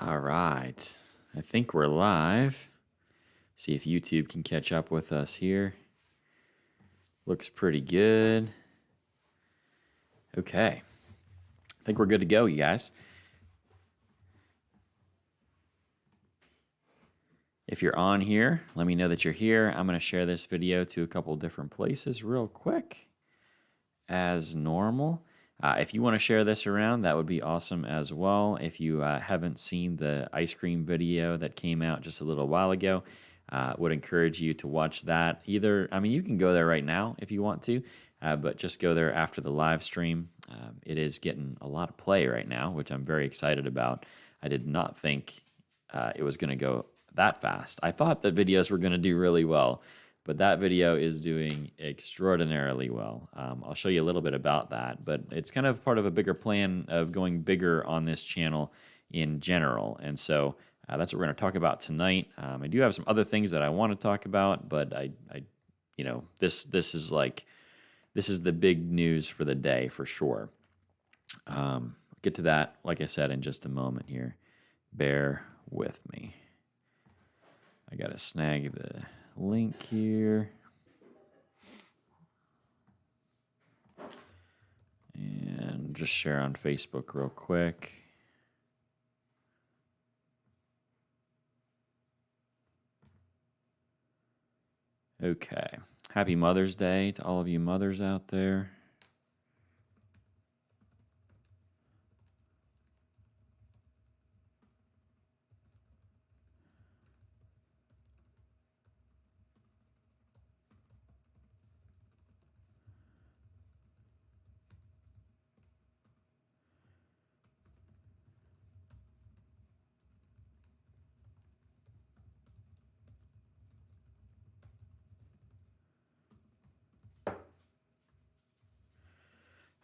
All right. I think we're live. See if YouTube can catch up with us here. Looks pretty good. Okay. I think we're good to go, you guys. If you're on here, let me know that you're here. I'm going to share this video to a couple different places real quick, as normal. If you want to share this around, that would be awesome as well. If you haven't seen the ice cream video that came out just a little while ago, would encourage you to watch that. You can go there right now if you want to, but just go there after the live stream. It is getting a lot of play right now, which I'm very excited about. I did not think it was going to go that fast. I thought the videos were going to do really well, but that video is doing extraordinarily well. I'll show you a little bit about that, but it's kind of part of a bigger plan of going bigger on this channel in general. And so that's what we're going to talk about tonight. I do have some other things that I want to talk about, but this is the big news for the day for sure. Get to that, like I said, in just a moment here. Bear with me. I got to snag the link here. And just share on Facebook real quick. Okay. Happy Mother's Day to all of you mothers out there.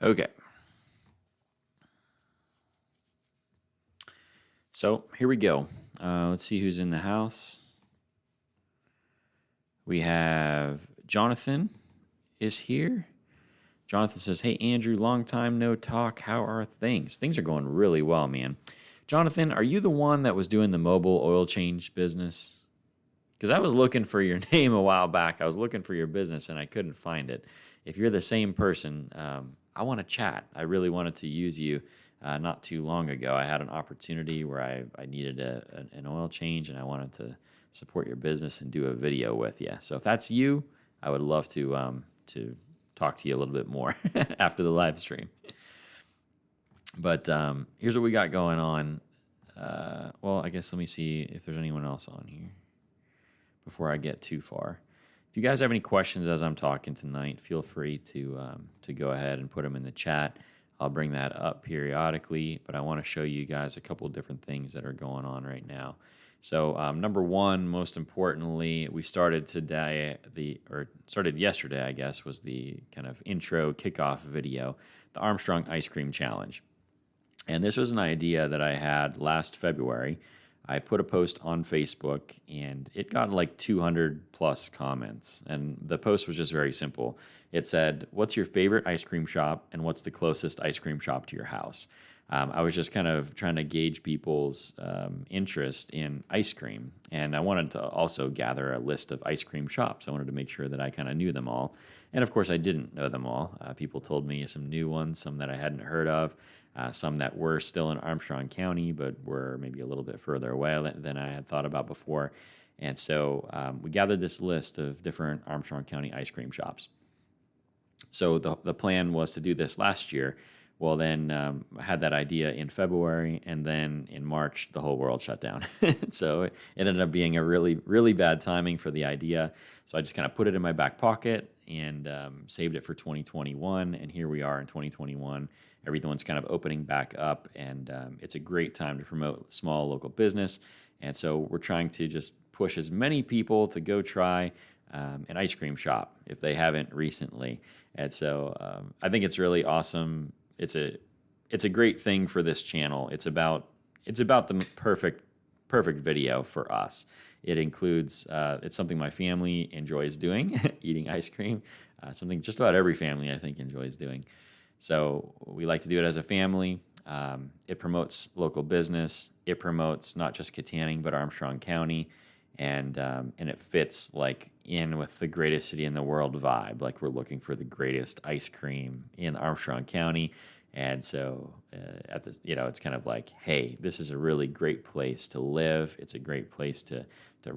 Okay. So here we go. Let's see who's in the house. We have Jonathan is here. Jonathan says, "Hey, Andrew, long time no talk. How are things?" Things are going really well, man. Jonathan, are you the one that was doing the mobile oil change business? Because I was looking for your name a while back. I was looking for your business, and I couldn't find it. If you're the same person, I want to chat. I really wanted to use you not too long ago. I had an opportunity where I needed an oil change, and I wanted to support your business and do a video with you. So if that's you, I would love to talk to you a little bit more after the live stream. But here's what we got going on. Well, I guess let me see if there's anyone else on here before I get too far. If you guys have any questions as I'm talking tonight, feel free to go ahead and put them in the chat. I'll bring that up periodically, but I want to show you guys a couple different things that are going on right now. So number one, most importantly, we started yesterday, I guess, was the kind of intro kickoff video, the Armstrong Ice Cream Challenge. And this was an idea that I had last February. I put a post on Facebook, and it got like 200 plus comments. And the post was just very simple. It said, "What's your favorite ice cream shop, and what's the closest ice cream shop to your house?" I was just kind of trying to gauge people's interest in ice cream. And I wanted to also gather a list of ice cream shops. I wanted to make sure that I kind of knew them all. And of course, I didn't know them all. People told me some new ones, some that I hadn't heard of. Some that were still in Armstrong County, but were maybe a little bit further away than I had thought about before. And so we gathered this list of different Armstrong County ice cream shops. So the plan was to do this last year. Well, then I had that idea in February, and then in March, the whole world shut down. So it ended up being a really, really bad timing for the idea. So I just kind of put it in my back pocket and saved it for 2021. And here we are in 2021. Everyone's kind of opening back up, and it's a great time to promote small local business. And so we're trying to just push as many people to go try an ice cream shop if they haven't recently. And so I think it's really awesome. It's a great thing for this channel. It's about the perfect video for us. It includes it's something my family enjoys doing, eating ice cream. Something just about every family I think enjoys doing. So we like to do it as a family. It promotes local business. It promotes not just Kittanning, but Armstrong County. And it fits like in with the greatest city in the world vibe. Like we're looking for the greatest ice cream in Armstrong County. And so it's kind of like, hey, this is a really great place to live. It's a great place to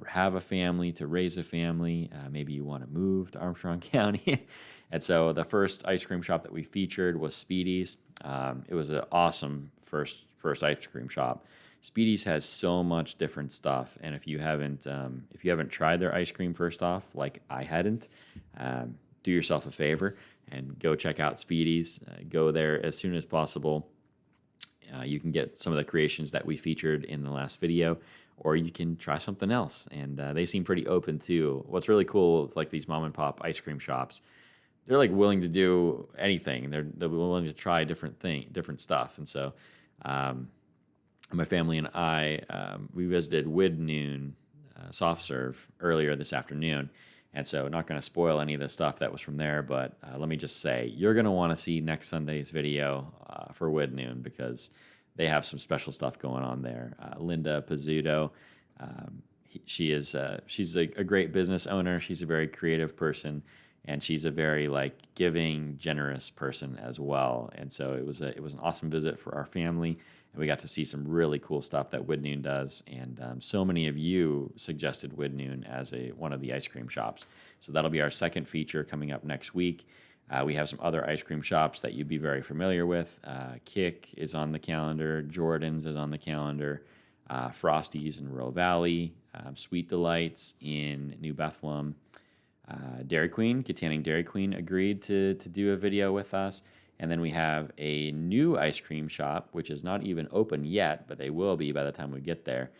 have a family, to raise a family. Maybe you want to move to Armstrong County. And so the first ice cream shop that we featured was Speedy's. It was an awesome first ice cream shop. Speedy's has so much different stuff, and if you haven't tried their ice cream, first off, like I hadn't, do yourself a favor and go check out Speedy's. Go there as soon as possible. You can get some of the creations that we featured in the last video, or you can try something else. And they seem pretty open too. What's really cool with like these mom and pop ice cream shops, they're like willing to do anything. They're willing to try different stuff. And so my family and I, we visited Wood Noon Soft Serve earlier this afternoon. And so not going to spoil any of the stuff that was from there, but let me just say, you're going to want to see next Sunday's video for Wood Noon because they have some special stuff going on there. Linda Pizzuto, she's a great business owner. She's a very creative person, and she's a very like giving, generous person as well. And so it was an awesome visit for our family. And we got to see some really cool stuff that Wood Noon does. And so many of you suggested Wood Noon as one of the ice cream shops. So that'll be our second feature coming up next week. We have some other ice cream shops that you'd be very familiar with. Kick is on the calendar. Jordan's is on the calendar. Frosty's in Rural Valley. Sweet Delights in New Bethlehem. Dairy Queen, Kittanning Dairy Queen, agreed to do a video with us. And then we have a new ice cream shop, which is not even open yet, but they will be by the time we get there.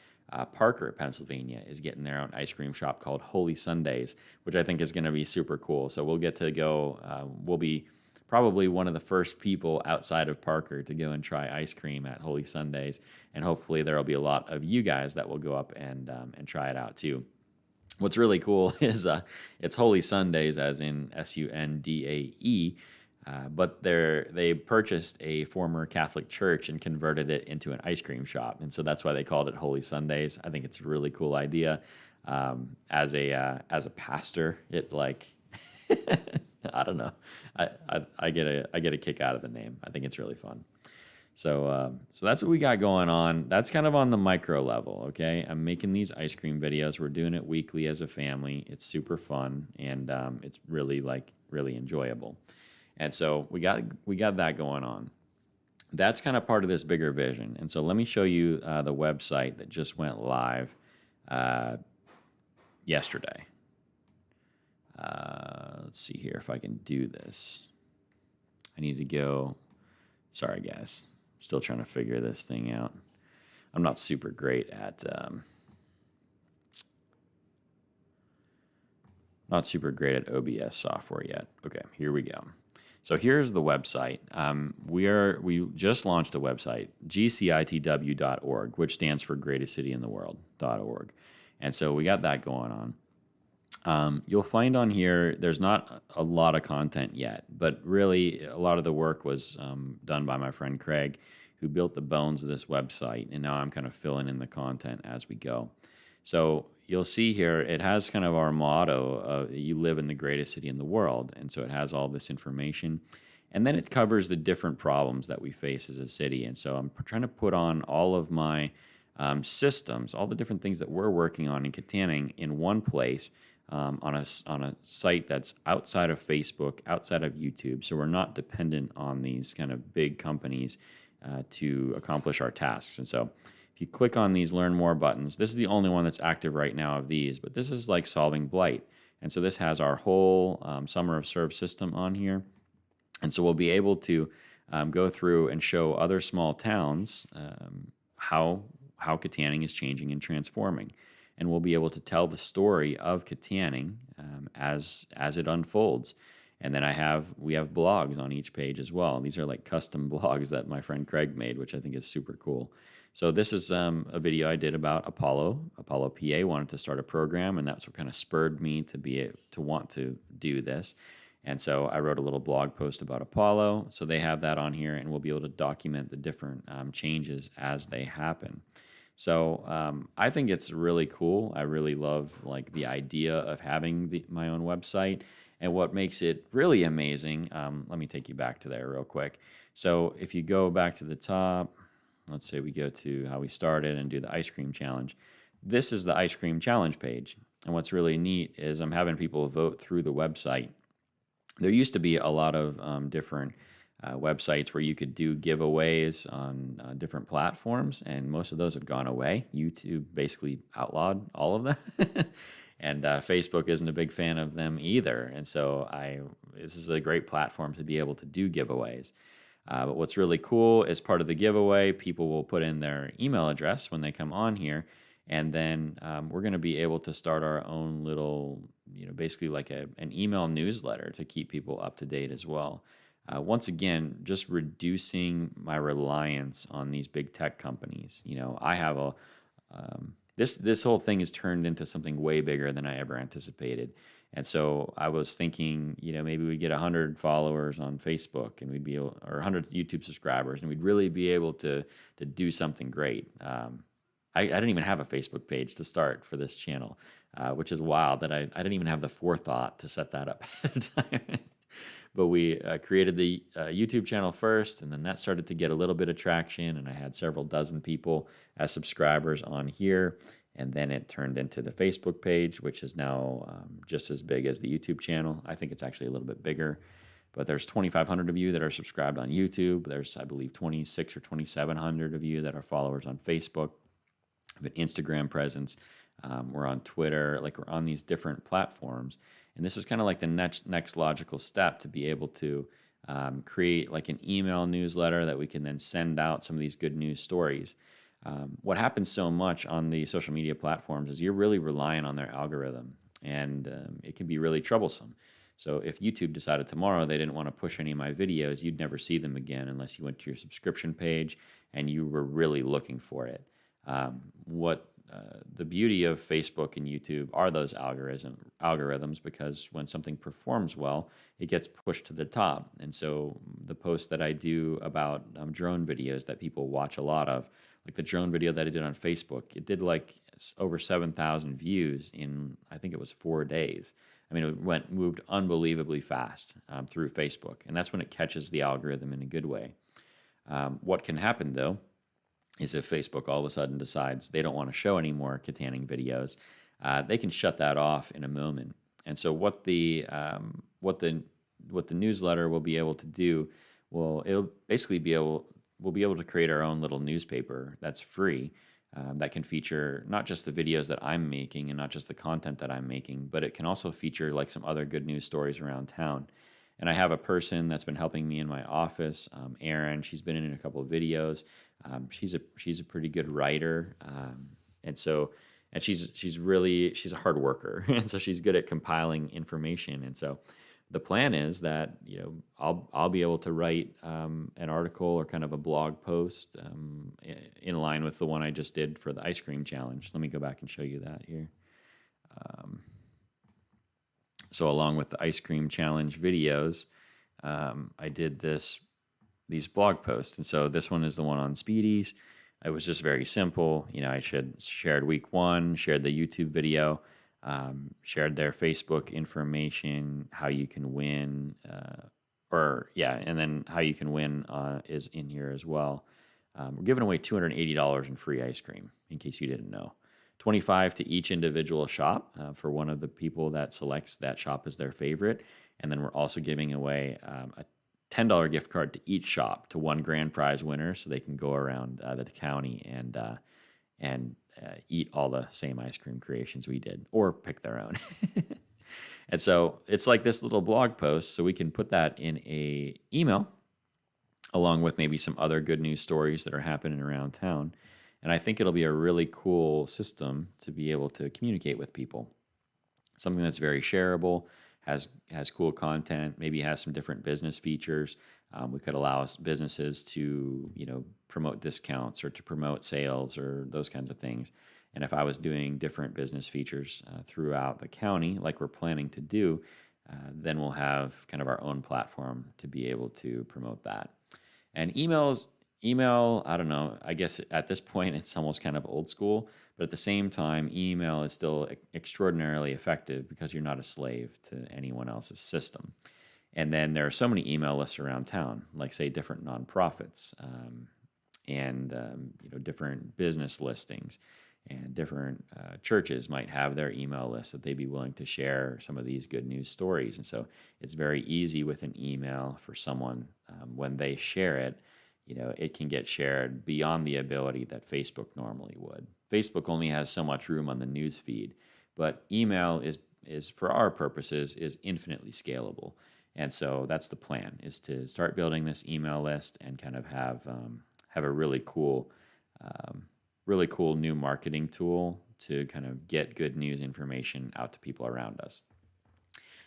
Parker, Pennsylvania, is getting their own ice cream shop called Holy Sundays, which I think is going to be super cool. So we'll get to go. We'll be probably one of the first people outside of Parker to go and try ice cream at Holy Sundays. And hopefully there will be a lot of you guys that will go up and try it out too. What's really cool is it's Holy Sundays, as in Sundae. But they purchased a former Catholic church and converted it into an ice cream shop, and so that's why they called it Holy Sundays. I think it's a really cool idea. As a pastor, it like I don't know, I get a kick out of the name. I think it's really fun. So that's what we got going on. That's kind of on the micro level. Okay, I'm making these ice cream videos. We're doing it weekly as a family. It's super fun, and it's really enjoyable. And so we got that going on. That's kind of part of this bigger vision. And so let me show you the website that just went live yesterday. Let's see here if I can do this. I need to go. Sorry, guys. Still trying to figure this thing out. I'm not super great at OBS software yet. Okay, here we go. So here's the website. We just launched a website, gcitw.org, which stands for Greatest City in the World.org. And so we got that going on. You'll find on here, there's not a lot of content yet, but really a lot of the work was done by my friend Craig, who built the bones of this website, and now I'm kind of filling in the content as we go. So you'll see here, it has kind of our motto, you live in the greatest city in the world. And so it has all this information. And then it covers the different problems that we face as a city. And so I'm trying to put on all of my systems, all the different things that we're working on in Kittanning in one place on a site that's outside of Facebook, outside of YouTube. So we're not dependent on these kind of big companies to accomplish our tasks. And so if you click on these Learn More buttons, this is the only one that's active right now of these, but this is like solving blight. And so this has our whole Summer of Serve system on here. And so we'll be able to go through and show other small towns how Kittanning is changing and transforming. And we'll be able to tell the story of Kittanning as it unfolds. And then we have blogs on each page as well. These are like custom blogs that my friend Craig made, which I think is super cool. So this is a video I did about Apollo. Apollo PA wanted to start a program, and that's what kind of spurred me to want to do this. And so I wrote a little blog post about Apollo. So they have that on here, and we'll be able to document the different changes as they happen. So I think it's really cool. I really love like the idea of having my own website. And what makes it really amazing, let me take you back to there real quick. So if you go back to the top, let's say we go to how we started and do the ice cream challenge. This is the ice cream challenge page. And what's really neat is I'm having people vote through the website. There used to be a lot of different websites where you could do giveaways on different platforms, and most of those have gone away. YouTube basically outlawed all of them. And Facebook isn't a big fan of them either. And so this is a great platform to be able to do giveaways. But what's really cool is part of the giveaway, people will put in their email address when they come on here. And then we're going to be able to start our own little, basically like an email newsletter to keep people up to date as well. Once again, just reducing my reliance on these big tech companies. I have this whole thing has turned into something way bigger than I ever anticipated. And so I was thinking, maybe we'd get 100 followers on Facebook, and or 100 YouTube subscribers, and we'd really be able to do something great. I didn't even have a Facebook page to start for this channel, which is wild that I didn't even have the forethought to set that up ahead of time. But we created the YouTube channel first, and then that started to get a little bit of traction, and I had several dozen people as subscribers on here. And then it turned into the Facebook page, which is now just as big as the YouTube channel. I think it's actually a little bit bigger. But there's 2,500 of you that are subscribed on YouTube. There's, I believe, 26 or 2,700 of you that are followers on Facebook. I have an Instagram presence. We're on Twitter. Like, we're on these different platforms. And this is kind of like the next logical step to be able to create like an email newsletter that we can then send out some of these good news stories. What happens so much on the social media platforms is you're really relying on their algorithm, and it can be really troublesome. So if YouTube decided tomorrow they didn't want to push any of my videos, you'd never see them again unless you went to your subscription page and you were really looking for it. The beauty of Facebook and YouTube are those algorithms, because when something performs well, it gets pushed to the top. And so the posts that I do about drone videos that people watch a lot of, like the drone video that I did on Facebook, it did like over 7,000 views in, I think it was 4 days. I mean, it moved unbelievably fast through Facebook, and that's when it catches the algorithm in a good way. What can happen, though, is if Facebook all of a sudden decides they don't want to show any more Kittanning videos, they can shut that off in a moment. And so what the newsletter will be able to do, we'll be able to create our own little newspaper that's free, that can feature not just the videos that I'm making and not just the content that I'm making, but it can also feature like some other good news stories around town. And I have a person that's been helping me in my office, Erin. She's been in a couple of videos. She's a pretty good writer, and she's a hard worker, and so she's good at compiling information. And so the plan is that I'll be able to write an article or kind of a blog post in line with the one I just did for the ice cream challenge. Let me go back and show you that here. So along with the ice cream challenge videos, I did these blog posts. And so this one is the one on Speedies. It was just very simple. I shared week 1, shared the YouTube video, shared their Facebook information, how you can win, and then how you can win is in here as well. We're giving away $280 in free ice cream, in case you didn't know. $25 to each individual shop for one of the people that selects that shop as their favorite. And then we're also giving away a $10 gift card to each shop to one grand prize winner, so they can go around the county and eat all the same ice cream creations we did, or pick their own. And so it's like this little blog post, so we can put that in a email along with maybe some other good news stories that are happening around town. And I think it'll be a really cool system to be able to communicate with people. Something that's very shareable, has cool content, maybe has some different business features. We could allow businesses to promote discounts or to promote sales or those kinds of things. And if I was doing different business features throughout the county, like we're planning to do, then we'll have kind of our own platform to be able to promote that. And email, I don't know, I guess at this point it's almost kind of old school, but at the same time, email is still extraordinarily effective because you're not a slave to anyone else's system. And then there are so many email lists around town, like say different nonprofits, and different business listings, and different churches might have their email list that they'd be willing to share some of these good news stories. And so it's very easy with an email for someone, when they share it, it can get shared beyond the ability that Facebook normally would. Facebook only has so much room on the news feed, but email is for our purposes is infinitely scalable. And so that's the plan, is to start building this email list and kind of have a really cool new marketing tool to kind of get good news information out to people around us.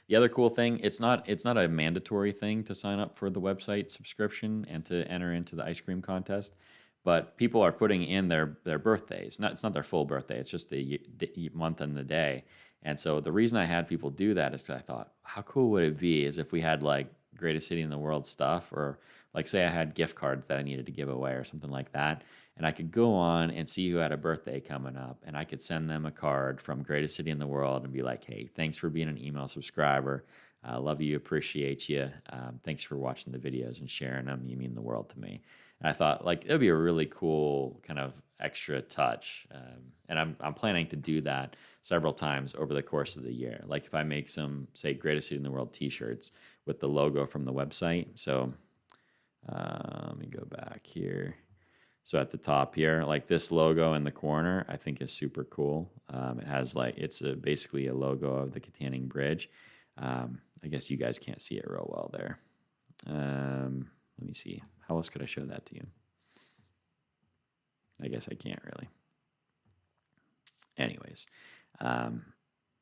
The other cool thing, it's not a mandatory thing to sign up for the website subscription and to enter into the ice cream contest, but people are putting in their birthdays. It's not their full birthday, it's just the month and the day. And so the reason I had people do that is because I thought, how cool would it be is if we had like greatest city in the world stuff, or like say I had gift cards that I needed to give away or something like that, and I could go on and see who had a birthday coming up, and I could send them a card from greatest city in the world and be like, hey, thanks for being an email subscriber. Love you, appreciate you. Thanks for watching the videos and sharing them. You mean the world to me. And I thought like it would be a really cool kind of extra touch. And I'm planning to do that several times over the course of the year. Like if I make some, say, greatest city in the world t-shirts with the logo from the website. So let me go back here. So at the top here, like this logo in the corner, I think is super cool. It has it's basically a logo of the Kittanning Bridge. I guess you guys can't see it real well there. Let me see. How else could I show that to you? I guess I can't really. Anyways,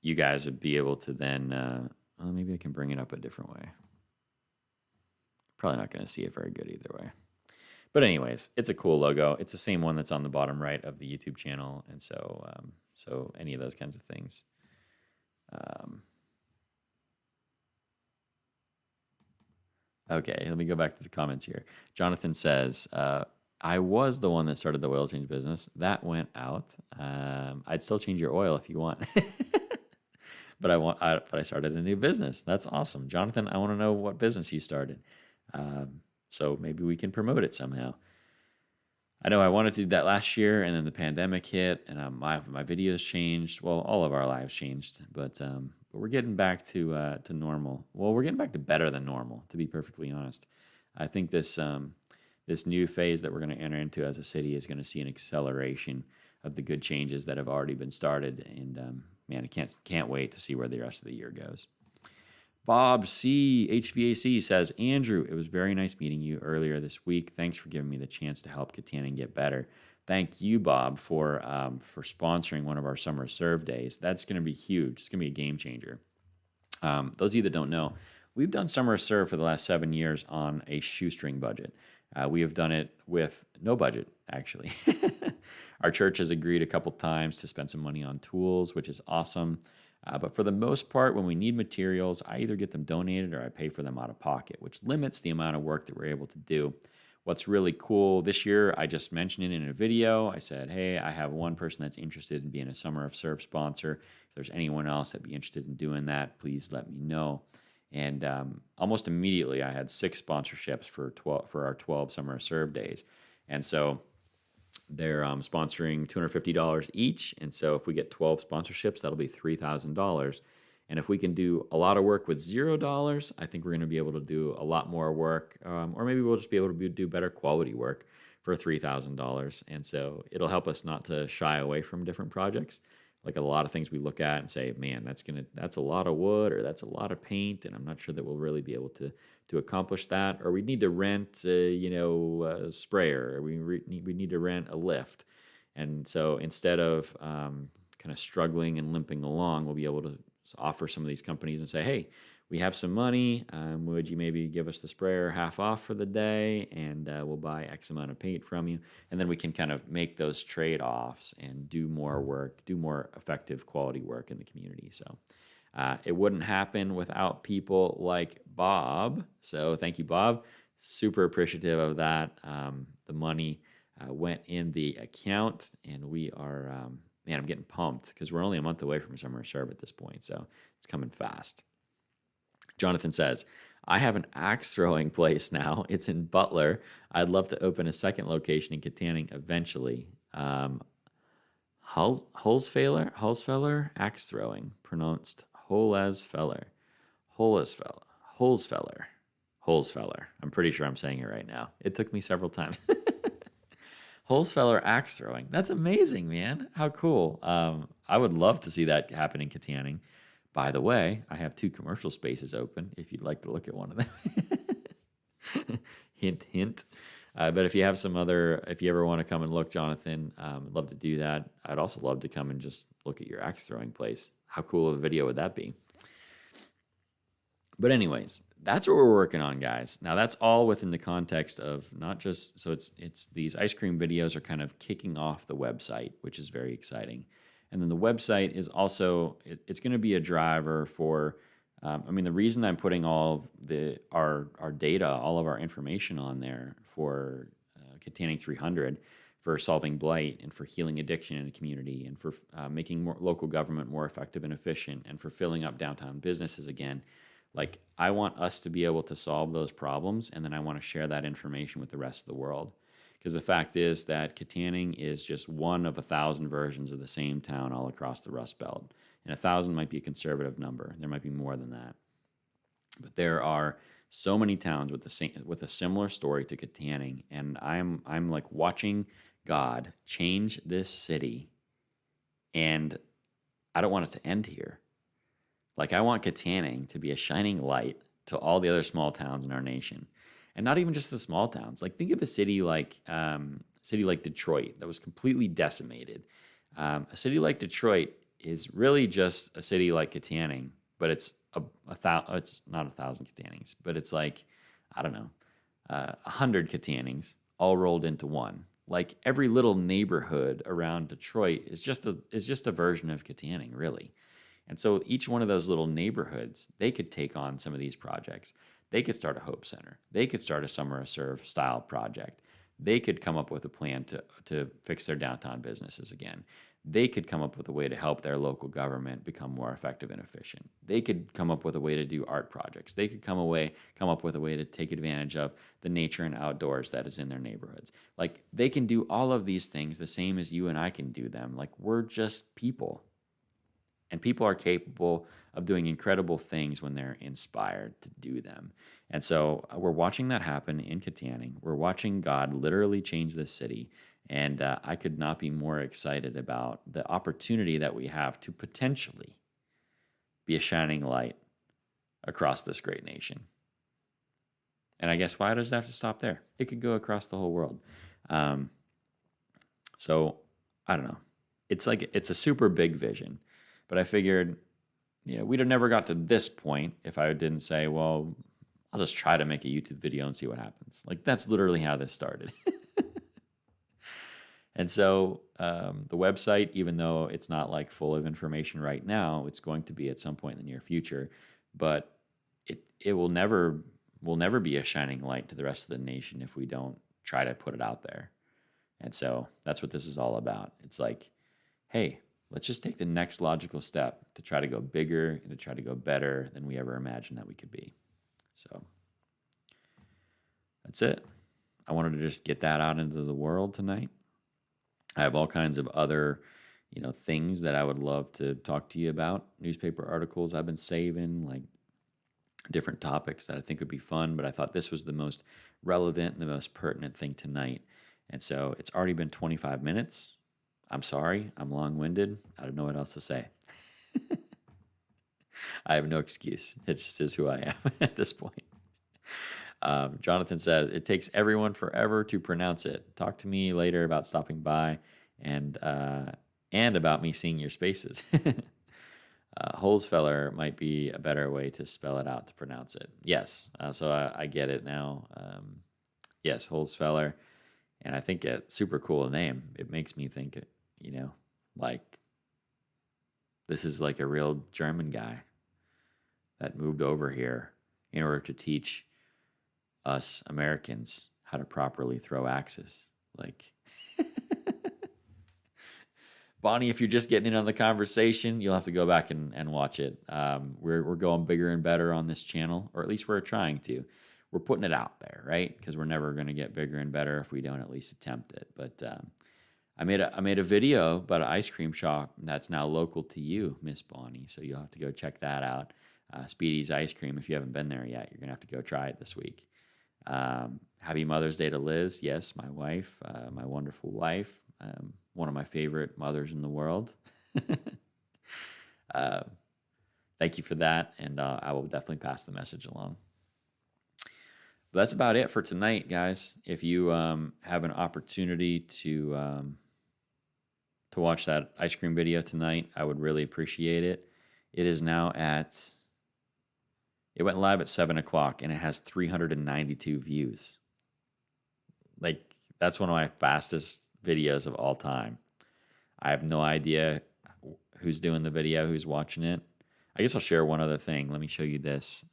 you guys would be able to then, maybe I can bring it up a different way. Probably not going to see it very good either way. But anyways, it's a cool logo. It's the same one that's on the bottom right of the YouTube channel. And so, so any of those kinds of things. Okay, let me go back to the comments here. Jonathan says, I was the one that started the oil change business. That went out. I'd still change your oil if you want. But I started a new business. That's awesome. Jonathan, I want to know what business you started. So maybe we can promote it somehow. I know I wanted to do that last year, and then the pandemic hit, and my videos changed. Well, all of our lives changed, but we're getting back to normal. Well, we're getting back to better than normal, to be perfectly honest. I think this new phase that we're going to enter into as a city is going to see an acceleration of the good changes that have already been started, and man, I can't wait to see where the rest of the year goes. Bob C. HVAC says, Andrew, it was very nice meeting you earlier this week. Thanks for giving me the chance to help Kittanning get better. Thank you, Bob, for sponsoring one of our summer serve days. That's going to be huge. It's going to be a game changer. Those of you that don't know, we've done summer serve for the last 7 years on a shoestring budget. We have done it with no budget, actually. Our church has agreed a couple times to spend some money on tools, which is awesome. But for the most part, when we need materials, I either get them donated or I pay for them out of pocket, which limits the amount of work that we're able to do. What's really cool this year, I just mentioned it in a video. I said, hey, I have one person that's interested in being a Summer of Serve sponsor. If there's anyone else that'd be interested in doing that, please let me know. And almost immediately, I had 6 sponsorships for our 12 Summer of Serve days. And so they're sponsoring $250 each. And so if we get 12 sponsorships, that'll be $3,000. And if we can do a lot of work with $0, I think we're going to be able to do a lot more work. Or maybe we'll just be able to do better quality work for $3,000. And so it'll help us not to shy away from different projects. Like a lot of things we look at and say, man, that's a lot of wood, or that's a lot of paint, and I'm not sure that we'll really be able to accomplish that. Or we need to rent, a sprayer, or we need to rent a lift. And so instead of kind of struggling and limping along, we'll be able to offer some of these companies and say, hey, we have some money. Would you maybe give us the sprayer half off for the day, and we'll buy X amount of paint from you. And then we can kind of make those trade-offs and do more work, do more effective quality work in the community. So It wouldn't happen without people like Bob. So thank you, Bob. Super appreciative of that. The money went in the account, and we are, man, I'm getting pumped because we're only a month away from summer serve at this point. So it's coming fast. Jonathan says, I have an axe throwing place now. It's in Butler. I'd love to open a second location in Kittanning eventually. Hulsfeller axe throwing, pronounced Holesfeller. Holsfeller. I'm pretty sure I'm saying it right now. It took me several times. Holsfeller axe throwing. That's amazing, man. How cool. I would love to see that happen in Kittanning. By the way, I have 2 commercial spaces open if you'd like to look at one of them. Hint, hint. But if you have if you ever want to come and look, Jonathan, I'd love to do that. I'd also love to come and just look at your axe throwing place. How cool of a video would that be? But anyways, that's what we're working on, guys. Now that's all within the context of not just, so it's these ice cream videos are kind of kicking off the website, which is very exciting. And then the website is also, it's going to be a driver for, the reason I'm putting all of our data, all of our information on there for Kittanning 300, for solving blight and for healing addiction in a community and for making local government more effective and efficient and for filling up downtown businesses again. Like, I want us to be able to solve those problems, and then I want to share that information with the rest of the world. Because the fact is that Kittanning is just one of 1,000 versions of the same town all across the Rust Belt. And 1,000 might be a conservative number. There might be more than that. But there are so many towns with a similar story to Kittanning, and I'm like watching God change this city, and I don't want it to end here. Like, I want Kittanning to be a shining light to all the other small towns in our nation. And not even just the small towns. Like, think of a city like Detroit that was completely decimated. A city like Detroit is really just a city like Kittanning, but it's it's not 1,000 Kittannings, but it's like, I don't know, 100 Kittannings all rolled into one. Like, every little neighborhood around Detroit is just a version of Kittanning, really. And so each one of those little neighborhoods, they could take on some of these projects. They could start a Hope Center. They could start a Summer of Serve style project. They could come up with a plan to fix their downtown businesses again. They could come up with a way to help their local government become more effective and efficient. They could come up with a way to do art projects. They could come up with a way to take advantage of the nature and outdoors that is in their neighborhoods. Like, they can do all of these things the same as you and I can do them. Like, we're just people. And people are capable of doing incredible things when they're inspired to do them. And so we're watching that happen in Kittanning. We're watching God literally change this city. And I could not be more excited about the opportunity that we have to potentially be a shining light across this great nation. And I guess why does it have to stop there? It could go across the whole world. So I don't know. It's a super big vision. But I figured, we'd have never got to this point if I didn't say, well, I'll just try to make a YouTube video and see what happens. Like, that's literally how this started. And so the website, even though it's not like full of information right now, it's going to be at some point in the near future. But it will never be a shining light to the rest of the nation if we don't try to put it out there. And so that's what this is all about. It's like, hey, let's just take the next logical step to try to go bigger and to try to go better than we ever imagined that we could be. So that's it. I wanted to just get that out into the world tonight. I have all kinds of other, things that I would love to talk to you about. Newspaper articles I've been saving, like different topics that I think would be fun, but I thought this was the most relevant and the most pertinent thing tonight. And so it's already been 25 minutes. I'm sorry, I'm long-winded. I don't know what else to say. I have no excuse. It just is who I am at this point. Jonathan says, it takes everyone forever to pronounce it. Talk to me later about stopping by and about me seeing your spaces. Holsfeller might be a better way to spell it out to pronounce it. Yes, so I get it now. Yes, Holsfeller. And I think it's super cool name. It makes me think, like, this is like a real German guy. that moved over here in order to teach us Americans how to properly throw axes. Like, Bonnie, if you're just getting in on the conversation, you'll have to go back and watch it. We're going bigger and better on this channel, or at least we're trying to. We're putting it out there, right? Because we're never going to get bigger and better if we don't at least attempt it. But I made a video about an ice cream shop that's now local to you, Miss Bonnie. So you'll have to go check that out. Speedy's Ice Cream. If you haven't been there yet, you're gonna have to go try it this week. Happy Mother's Day to Liz. Yes, my wife, my wonderful wife, one of my favorite mothers in the world. Thank you for that, and I will definitely pass the message along. But that's about it for tonight, guys. If you have an opportunity to watch that ice cream video tonight, I would really appreciate it. It is now it went live at 7 o'clock, and it has 392 views. Like, that's one of my fastest videos of all time. I have no idea who's doing the video, who's watching it. I guess I'll share one other thing. Let me show you this.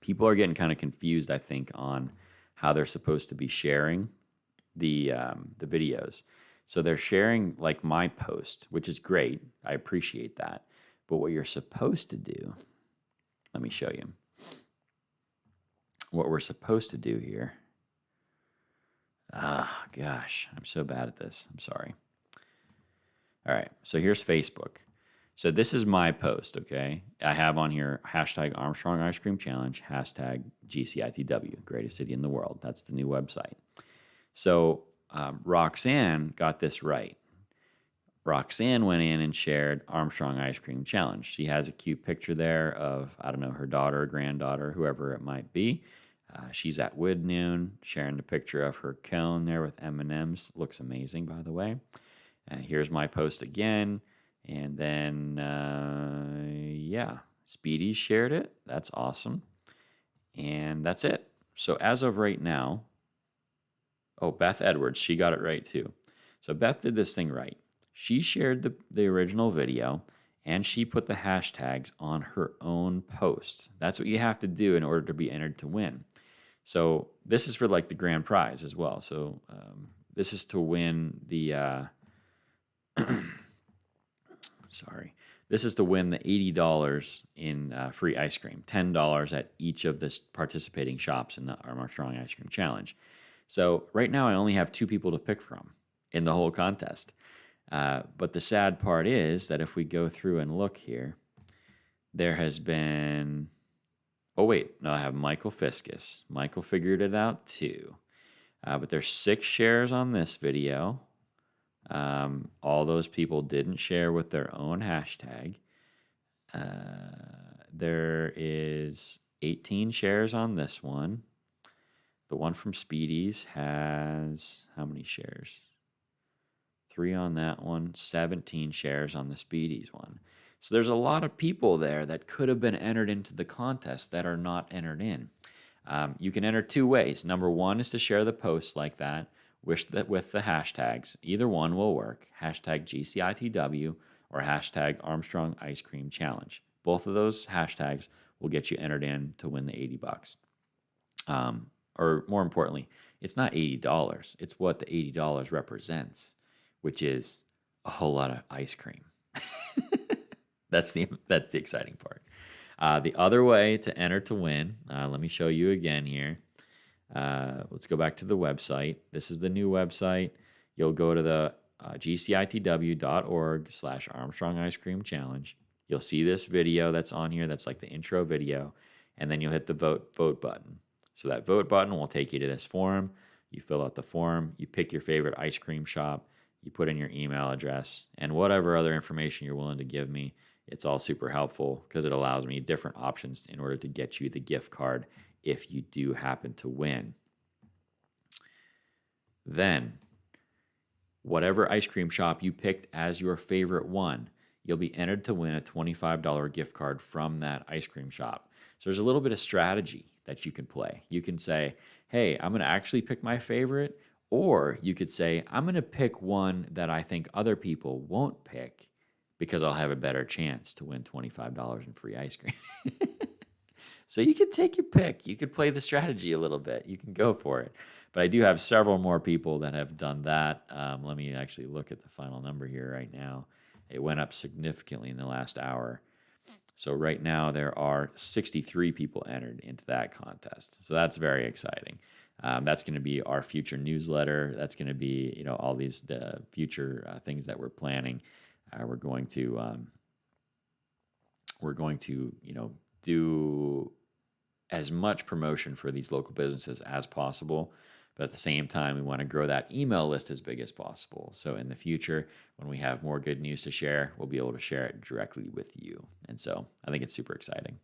People are getting kind of confused, I think, on how they're supposed to be sharing the videos. So they're sharing like my post, which is great. I appreciate that. But what you're supposed to do, let me show you. What we're supposed to do here. Ah, gosh, I'm so bad at this. I'm sorry. All right, so here's Facebook. So this is my post, okay? I have on here hashtag Armstrong Ice Cream Challenge, hashtag GCITW, greatest city in the world. That's the new website. So Roxanne got this right. Roxanne went in and shared Armstrong Ice Cream Challenge. She has a cute picture there of, I don't know, her daughter or granddaughter, whoever it might be. She's at Wood Noon, sharing the picture of her cone there with M&Ms. Looks amazing, by the way. Here's my post again. And then, yeah, Speedy shared it. That's awesome. And that's it. So as of right now, oh, Beth Edwards, she got it right too. So Beth did this thing right. She shared the original video, and she put the hashtags on her own post. That's what you have to do in order to be entered to win. So this is for like the grand prize as well. So this is to win the, sorry. This is to win the $80 in free ice cream, $10 at each of the participating shops in the Armstrong Ice Cream Challenge. So right now I only have 2 people to pick from in the whole contest. But the sad part is that if we go through and look here, there has been, oh wait, no, I have Michael Fiscus. Michael figured it out too. But there's 6 shares on this video. All those people didn't share with their own hashtag. There is 18 shares on this one. The one from Speedy's has, how many shares? 3 on that one, 17 shares on the Speedy's one. So there's a lot of people there that could have been entered into the contest that are not entered in. You can enter 2 ways. Number 1 is to share the post like that with the hashtags. Either one will work. Hashtag GCITW or hashtag Armstrong Ice Cream Challenge. Both of those hashtags will get you entered in to win the $80. Or more importantly, it's not $80. It's what the $80 represents, which is a whole lot of ice cream. That's the exciting part. The other way to enter to win, let me show you again here. Let's go back to the website. This is the new website. You'll go to the gcitw.org/Armstrong Ice Cream Challenge. You'll see this video that's on here. That's like the intro video. And then you'll hit the vote button. So that vote button will take you to this form. You fill out the form. You pick your favorite ice cream shop. You put in your email address and whatever other information you're willing to give me. It's all super helpful because it allows me different options in order to get you the gift card if you do happen to win. Then, whatever ice cream shop you picked as your favorite one, you'll be entered to win a $25 gift card from that ice cream shop. So there's a little bit of strategy that you can play. You can say, hey, I'm going to actually pick my favorite, or you could say, I'm going to pick one that I think other people won't pick, because I'll have a better chance to win $25 in free ice cream. So you could take your pick. You could play the strategy a little bit. You can go for it. But I do have several more people that have done that. Let me actually look at the final number here right now. It went up significantly in the last hour. So right now there are 63 people entered into that contest. So that's very exciting. That's going to be our future newsletter. That's going to be, all these future things that we're planning. We're going to do as much promotion for these local businesses as possible. But at the same time, we want to grow that email list as big as possible. So in the future, when we have more good news to share, we'll be able to share it directly with you. And so I think it's super exciting.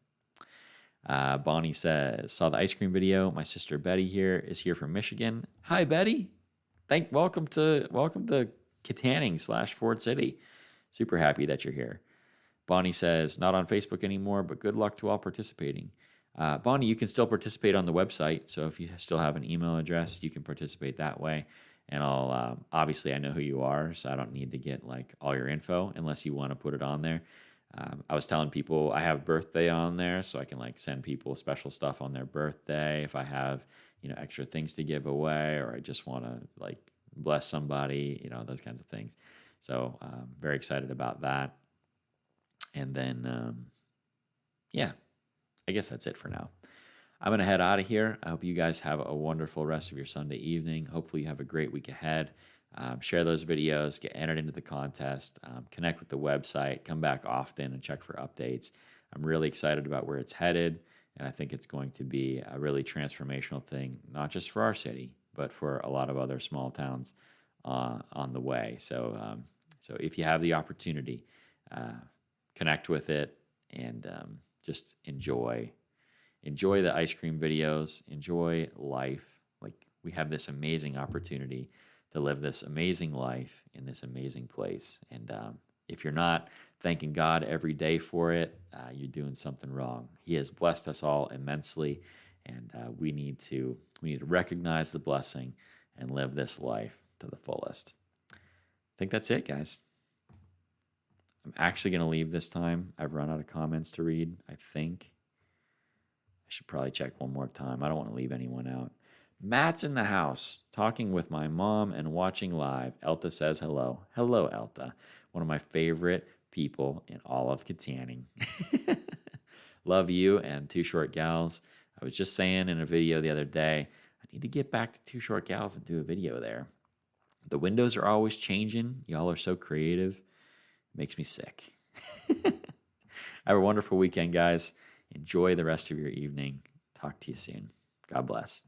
Bonnie says, saw the ice cream video. My sister Betty is here from Michigan. Hi, Betty. Welcome to Kittanning / Ford City. Super happy that you're here. Bonnie says, not on Facebook anymore, but good luck to all participating. Bonnie, you can still participate on the website. So if you still have an email address, you can participate that way. And I'll obviously I know who you are, so I don't need to get all your info unless you want to put it on there. I was telling people I have birthday on there, so I can send people special stuff on their birthday if I have extra things to give away, or I just want to bless somebody, those kinds of things. So very excited about that. And then I guess that's it for now. I'm going to head out of here. I hope you guys have a wonderful rest of your Sunday evening. Hopefully you have a great week ahead. Share those videos, get entered into the contest, connect with the website, come back often and check for updates. I'm really excited about where it's headed, and I think it's going to be a really transformational thing, not just for our city, but for a lot of other small towns on the way. So if you have the opportunity, connect with it and just enjoy the ice cream videos, enjoy life. We have this amazing opportunity to live this amazing life in this amazing place. And if you're not thanking God every day for it, you're doing something wrong. He has blessed us all immensely, and we need to recognize the blessing and live this life to the fullest. I think that's it, guys. I'm actually going to leave this time. I've run out of comments to read, I think. I should probably check one more time. I don't want to leave anyone out. Matt's in the house, talking with my mom and watching live. Elta says hello. Hello, Elta. One of my favorite people in all of Kittanning. Love you and Two Short Gals. I was just saying in a video the other day, I need to get back to Two Short Gals and do a video there. The windows are always changing. Y'all are so creative. Makes me sick. Have a wonderful weekend, guys. Enjoy the rest of your evening. Talk to you soon. God bless.